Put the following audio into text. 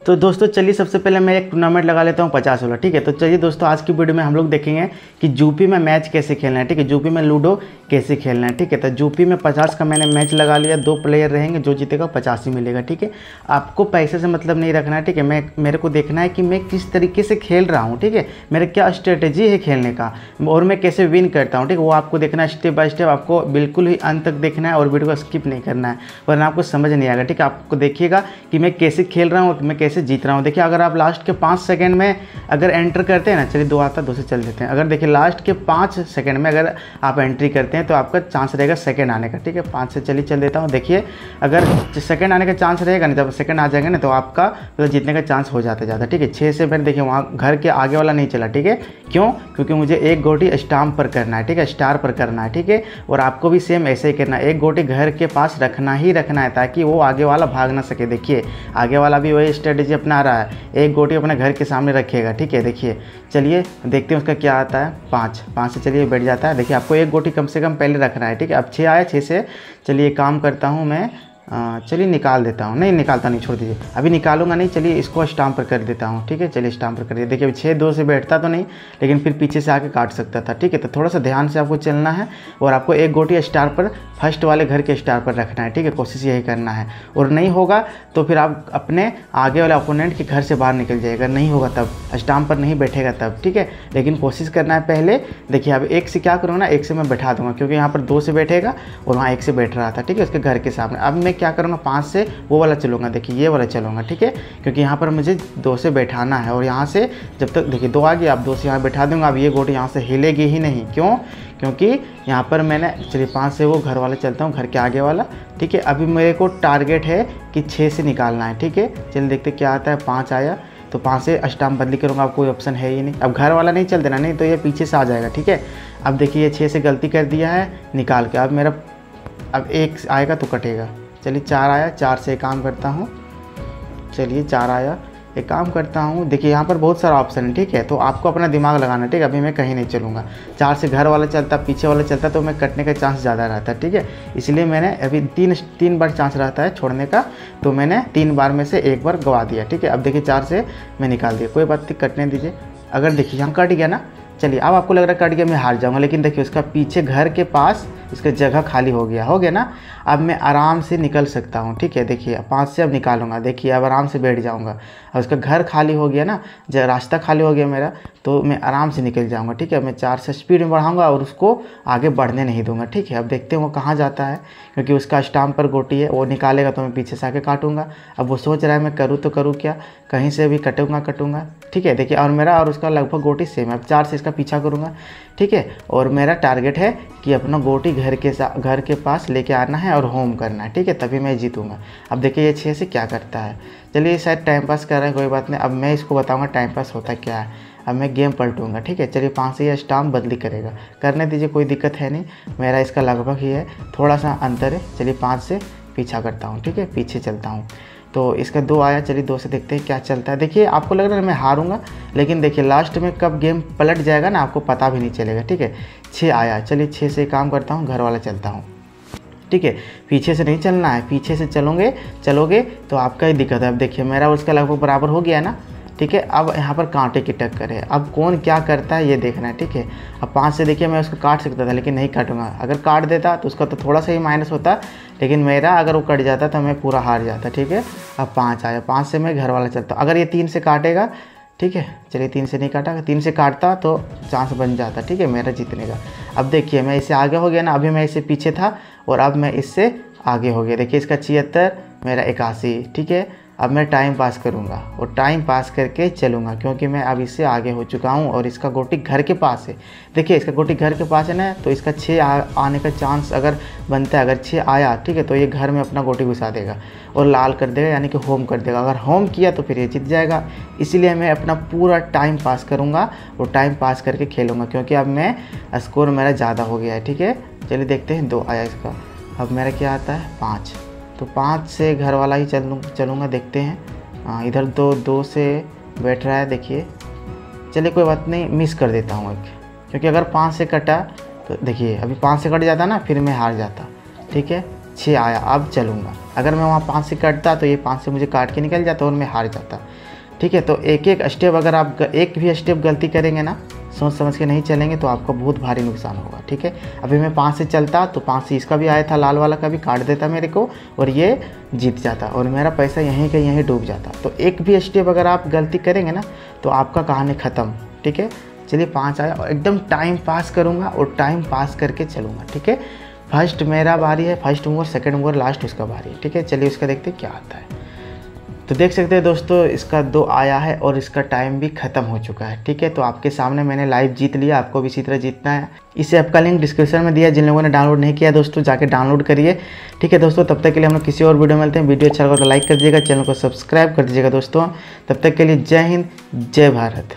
तो दोस्तों चलिए सबसे पहले मैं एक टूर्नामेंट लगा लेता हूँ 50 वाला। ठीक है, तो चलिए दोस्तों आज की वीडियो में हम लोग देखेंगे कि यूपी में मैच कैसे खेलना है। ठीक है, यूपी में लूडो कैसे खेलना है। ठीक है, तो यूपी में 50 का मैंने मैच लगा लिया। 2 प्लेयर रहेंगे, जो जीतेगा 50 ही मिलेगा। ठीक है, आपको पैसे से मतलब नहीं रखना है। ठीक है, मेरे को देखना है कि मैं किस तरीके से खेल रहा हूँ। ठीक है, मेरा क्या स्ट्रेटेजी है खेलने का और मैं कैसे विन करता हूँ। ठीक है, वो आपको देखना है स्टेप बाय स्टेप। आपको बिल्कुल ही अंत तक देखना है और वीडियो को स्किप नहीं करना है, वरना आपको समझ नहीं आएगा। ठीक है, आपको देखिएगा कि मैं कैसे खेल रहा हूँ, मैं कैसे जीत रहा हूँ। देखिए अगर आप लास्ट के 5 सेकंड में अगर एंटर करते हैं ना, चलिए 2 आता 2 से चल देते हैं। अगर देखिए लास्ट के 5 सेकंड में अगर आप एंट्री करते हैं तो आपका चांस रहेगा सेकंड आने का। ठीक है, 5 से चलिए चल देता हूँ। देखिए अगर सेकंड आने का चांस रहेगा नहीं, जब सेकंड आ जाएंगे ना तो आपका मतलब जीतने का चांस हो जाता है ज़्यादा। ठीक है, 6 से फिर देखिए वहाँ घर के आगे वाला नहीं चला। ठीक है, क्यों? क्योंकि मुझे एक गोटी स्टाम्प पर करना है। ठीक है, स्टार पर करना है। ठीक है, और आपको भी सेम ऐसे ही करना है। एक गोटी घर के पास रखना ही रखना है ताकि वो आगे वाला भाग ना सके। देखिए आगे वाला भी वही स्ट्रेटेजी अपना रहा है, एक गोटी अपने घर के सामने रखिएगा। ठीक है, देखिए चलिए देखते हैं उसका क्या आता है। 5 से चलिए बैठ जाता है। देखिए आपको एक गोटी कम से कम पहले रखना है। ठीक है, अब 6 आया, 6 से चलिए काम करता हूँ मैं। चलिए निकाल देता हूँ, नहीं निकालता नहीं, छोड़ दीजिए, अभी निकालूंगा नहीं। चलिए इसको स्टाम्प पर कर देता हूँ। ठीक है, चलिए स्टाम्प पर कर दिया। देखिए 6-2 से बैठता तो नहीं, लेकिन फिर पीछे से आके काट सकता था। ठीक है, तो थोड़ा सा ध्यान से आपको चलना है और आपको एक गोटी स्टार पर फर्स्ट वाले घर के स्टार पर रखना है। ठीक है, कोशिश यही करना है। और नहीं होगा तो फिर आप अपने आगे वाले ओपोनेंट के घर से बाहर निकल जाएगा। नहीं होगा तब स्टाम्प पर नहीं बैठेगा तब। ठीक है, लेकिन कोशिश करना है पहले। देखिए अब 1 से क्या करूँगा ना, 1 से मैं बैठा दूंगा क्योंकि यहाँ पर 2 से बैठेगा और वहाँ 1 से बैठ रहा था। ठीक है, उसके घर के सामने। अब मैं क्या करूँगा, 5 से वो वाला चलूँगा। देखिए ये वाला चलूँगा। ठीक है, क्योंकि यहाँ पर मुझे 2 से बैठाना है और यहाँ से जब तक देखिए 2 आ गया, आप 2 से यहाँ बैठा दूँगा। अब ये गोटी यहाँ से हिलेगी ही नहीं। क्यों? क्योंकि यहाँ पर मैंने चलिए 5 से वो घर वाला चलता हूँ, घर के आगे वाला। ठीक है, अभी मेरे को टारगेट है कि 6 से निकालना है। ठीक है, चलिए देखते क्या आता है। 5 आया तो 5 से स्टाम्प बदली करूँगा। अब कोई ऑप्शन है ही नहीं। अब घर वाला नहीं चल देना, नहीं तो ये पीछे से आ जाएगा। ठीक है, अब देखिए ये 6 से गलती कर दिया है निकाल के। अब मेरा अब 1 आएगा तो कटेगा। चलिए 4 आया, 4 से काम करता हूँ। चलिए 4 आया, एक काम करता हूँ। देखिए यहाँ पर बहुत सारा ऑप्शन है। ठीक है, तो आपको अपना दिमाग लगाना है। ठीक है, अभी मैं कहीं नहीं चलूँगा। 4 से घर वाला चलता, पीछे वाला चलता तो मैं कटने का चांस ज़्यादा रहता है। ठीक है, इसलिए मैंने अभी 3 बार चांस रहता है छोड़ने का, तो मैंने 3 बार में से 1 बार गवा दिया। ठीक है, अब देखिए 4 से मैं निकाल दिया, कोई बात नहीं, कटने दीजिए। अगर देखिए यहाँ कट गया ना, चलिए अब आपको लग रहा है कट गया, मैं हार जाऊँगा, लेकिन देखिए उसका पीछे घर के पास इसका जगह खाली हो गया ना। अब मैं आराम से निकल सकता हूँ। ठीक है, देखिए 5 से अब निकालूंगा। देखिए अब आराम से बैठ जाऊँगा। अब उसका घर खाली हो गया ना, जब रास्ता खाली हो गया मेरा, तो मैं आराम से निकल जाऊँगा। ठीक है, मैं 4 से स्पीड में बढ़ाऊँगा और उसको आगे बढ़ने नहीं दूँगा। ठीक है, अब देखते हैं वो कहाँ जाता है, क्योंकि उसका स्टाम्प पर गोटी है, वो निकालेगा तो मैं पीछे से आके काटूँगा। अब वो सोच रहा है मैं करूँ तो करूँ क्या, कहीं से भी कटूँगा। ठीक है, देखिए और मेरा और उसका लगभग गोटी सेम है। अब 4 से इसका पीछा करूँगा। ठीक है, और मेरा टारगेट है कि अपना गोटी घर के पास लेके आना है और होम करना है। ठीक है, तभी मैं जीतूँगा। अब देखिए ये 6 से क्या करता है। चलिए शायद टाइम पास कर रहा है, कोई बात नहीं। अब मैं इसको बताऊँगा टाइम पास होता क्या है। अब मैं गेम पलटूँगा। ठीक है, चलिए 5 से यह स्टाम्प बदली करेगा, करने दीजिए, कोई दिक्कत है नहीं। मेरा इसका लगभग ही है, थोड़ा सा अंतर है। चलिए 5 से पीछा करता हूँ। ठीक है, पीछे चलता हूँ तो इसका 2 आया। चलिए 2 से देखते हैं क्या चलता है। देखिए आपको लग रहा है मैं हारूंगा, लेकिन देखिए लास्ट में कब गेम पलट जाएगा ना, आपको पता भी नहीं चलेगा। ठीक है, 6 आया। चलिए 6 से काम करता हूँ, घर वाला चलता हूँ। ठीक है, पीछे से नहीं चलना है, पीछे से चलोगे तो आपका ही दिक्कत है। अब देखिए मेरा उसका लगभग बराबर हो गया ना। ठीक है, अब यहाँ पर कांटे की टक्कर है। अब कौन क्या करता है ये देखना है। ठीक है, अब 5 से देखिए मैं उसको काट सकता था, लेकिन नहीं काटूंगा। अगर काट देता तो उसका तो थोड़ा सा ही माइनस होता, लेकिन मेरा अगर वो कट जाता तो मैं पूरा हार जाता। ठीक है, अब 5 आया, 5 से मैं घर वाला चलता हूँ। अगर ये 3 से काटेगा, ठीक है, चलिए 3 से नहीं काटा, 3 से काटता तो चांस बन जाता। ठीक है, मेरा जीतने का। अब देखिए मैं इससे आगे हो गया ना, अभी मैं इससे पीछे था और अब मैं इससे आगे हो गया। देखिए इसका 76, मेरा 81। ठीक है, अब मैं टाइम पास करूंगा और टाइम पास करके चलूंगा, क्योंकि मैं अब इससे आगे हो चुका हूं और इसका गोटी घर के पास है। देखिए इसका गोटी घर के पास है ना, तो इसका 6 आने का चांस अगर बनता है। अगर 6 आया, ठीक है, तो ये घर में अपना गोटी घुसा देगा और लाल कर देगा, यानी कि होम कर देगा। अगर होम किया तो फिर ये जीत जाएगा। इसीलिए मैं अपना पूरा टाइम पास करूँगा और टाइम पास करके खेलूँगा, क्योंकि अब मैं स्कोर मेरा ज़्यादा हो गया है। ठीक है, चलिए देखते हैं। 2 आया इसका। अब मेरा क्या आता है, 5। तो 5 से घर वाला ही चलूँगा, देखते हैं। इधर 2 से बैठ रहा है। देखिए चलिए कोई बात नहीं, मिस कर देता हूँ एक, क्योंकि अगर 5 से कटा तो देखिए अभी 5 से कट जाता ना, फिर मैं हार जाता। ठीक है, 6 आया, अब चलूँगा। अगर मैं वहाँ 5 से कटता तो ये 5 से मुझे काट के निकल जाता और मैं हार जाता। ठीक है, तो एक एक स्टेप अगर आप एक भी स्टेप गलती करेंगे ना, सोच समझ के नहीं चलेंगे तो आपका बहुत भारी नुकसान होगा। ठीक है, अभी मैं 5 से चलता तो 5 से इसका भी आया था, लाल वाला का भी काट देता मेरे को और ये जीत जाता और मेरा पैसा यहीं का यहीं डूब जाता। तो एक भी स्टेप अगर आप गलती करेंगे ना तो आपका कहानी ख़त्म। ठीक है, चलिए 5 आया और एकदम टाइम पास करूँगा और टाइम पास करके चलूँगा। ठीक है, फर्स्ट मेरा बारी है, first mover, second mover, last उसका बारी है। ठीक है, चलिए उसका देखते क्या आता है। तो देख सकते हैं दोस्तों, इसका 2 आया है और इसका टाइम भी ख़त्म हो चुका है। ठीक है, तो आपके सामने मैंने लाइव जीत लिया, आपको भी इसी तरह जीतना है। इस ऐप का लिंक डिस्क्रिप्शन में दिया है, जिन लोगों ने डाउनलोड नहीं किया दोस्तों जाके डाउनलोड करिए। ठीक है दोस्तों, तब तक के लिए हम लोग किसी और वीडियो में मिलते हैं। वीडियो अच्छा लगा तो लाइक कर दीजिएगा, चैनल को सब्सक्राइब कर दीजिएगा दोस्तों। तब तक के लिए जय हिंद, जय भारत।